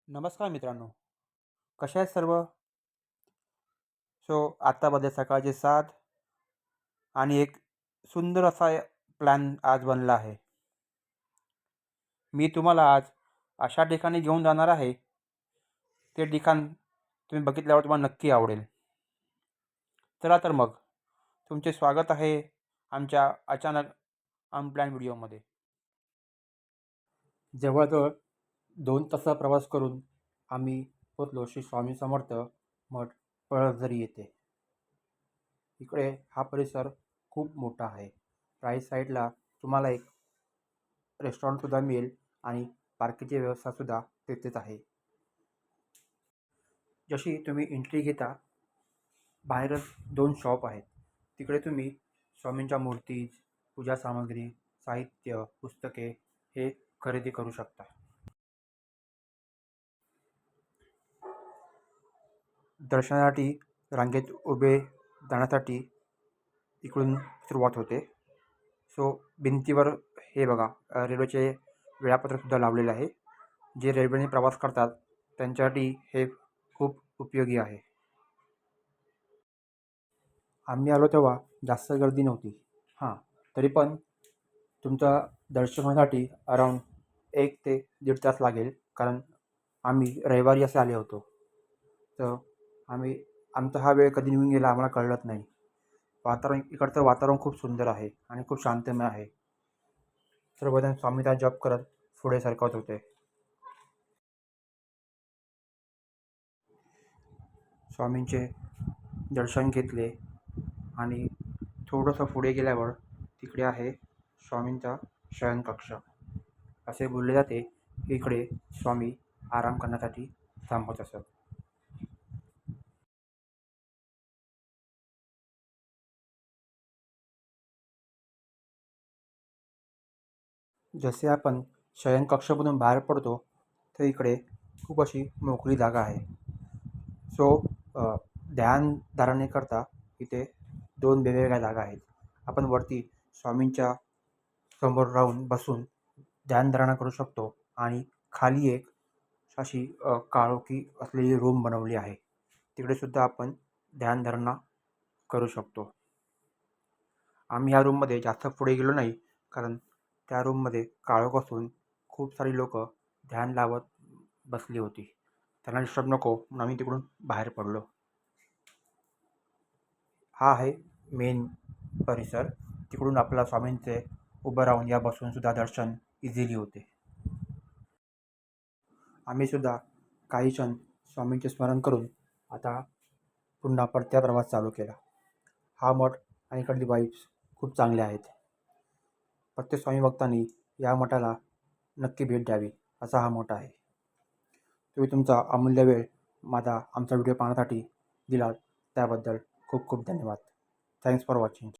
नमस्कार मित्रांनो, कशा आहेत सर्व? आत्ता वाजले सकाळचे 7 आणि एक सुंदर असा प्लॅन आज बनला आहे. मी तुम्हाला आज अशा ठिकाणी घेऊन जाणार आहे, ते ठिकाण तुम्ही बघितल्यावर तुम्हाला नक्की आवडेल. चला तर मग, तुमचे स्वागत आहे आमच्या अचानक अनप्लॅन व्हिडिओमध्ये. जवळजवळ 2 तासाचा प्रवास करून आम्ही पोचलो श्री स्वामी समर्थ मठ पळसझरी येथे. इकडे हा परिसर खूप मोठा आहे. राईट साईडला तुम्हाला एक रेस्टॉरंटसुद्धा मिळेल आणि पार्किंगची व्यवस्थासुद्धा तिथेच आहे. जशी तुम्ही एंट्री घेता, बाहेरच 2 शॉप आहेत. तिकडे तुम्ही स्वामींच्या मूर्ती, पूजा सामग्री, साहित्य, पुस्तके हे खरेदी करू शकता. दर्शनासाठी रांगेत उभे जाण्यासाठी इकडून सुरुवात होते. भिंतीवर हे बघा, रेल्वेचे वेळापत्रकसुद्धा लावलेले आहे. जे रेल्वेने प्रवास करतात त्यांच्यासाठी हे खूप उपयोगी आहे. आम्ही आलो तेव्हा जास्त गर्दी नव्हती. तरी पण तुमचा दर्शन होण्यासाठी अराऊंड 1 ते 1.5 तास लागेल, कारण आम्ही रविवारी असे आले होतो. तर आमचा हा वेळ कधी निघून गेला आम्हाला कळलंच नाही. इकडचं वातावरण खूप सुंदर आहे आणि खूप शांतमय आहे. सर्वजण स्वामीचा जप करत पुढे सरकत होते. स्वामींचे दर्शन घेतले आणि थोडंसं पुढे गेल्यावर तिकडे आहे स्वामींचा शयनकक्ष. असे बोलले जाते की इकडे स्वामी आराम करण्यासाठी थांबत असत. जसे आपण शयनकक्षामधून बाहेर पडतो तर इकडे खूप अशी मोकळी जागा आहे. ध्यानधारणेकरता इथे 2 वेगवेगळ्या जागा आहेत. आपण वरती स्वामींच्या समोर राहून बसून ध्यानधारणा करू शकतो आणि खाली एक अशी काळोखी असलेली रूम बनवली आहे. तिकडेसुद्धा आपण ध्यानधारणा करू शकतो. आम्ही ह्या रूममध्ये जास्त पुढे गेलो नाही, कारण त्या रूममध्ये काळोख असून खूप सारी लोक ध्यान लावत बसली होती. त्यांना डिस्टर्ब नको म्हणून आम्ही तिकडून बाहेर पडलो. हा आहे मेन परिसर. तिकडून आपला स्वामींचे उभं राहून या बसूनसुद्धा दर्शन इझिली होते. आम्हीसुद्धा काही क्षण स्वामींचे स्मरण करून आता पुन्हा परत्या प्रवास चालू केला. हा मठ आणि इकडली वाईब्स खूप चांगले आहेत. प्रत्येक स्वामी भक्तांनी या मठाला नक्की भेट द्यावी, असा हा मठ आहे. तुम्ही तुमचा अमूल्य वेळ आमचा व्हिडिओ पाहण्यासाठी दिलात त्याबद्दल खूप खूप धन्यवाद. Thanks for watching.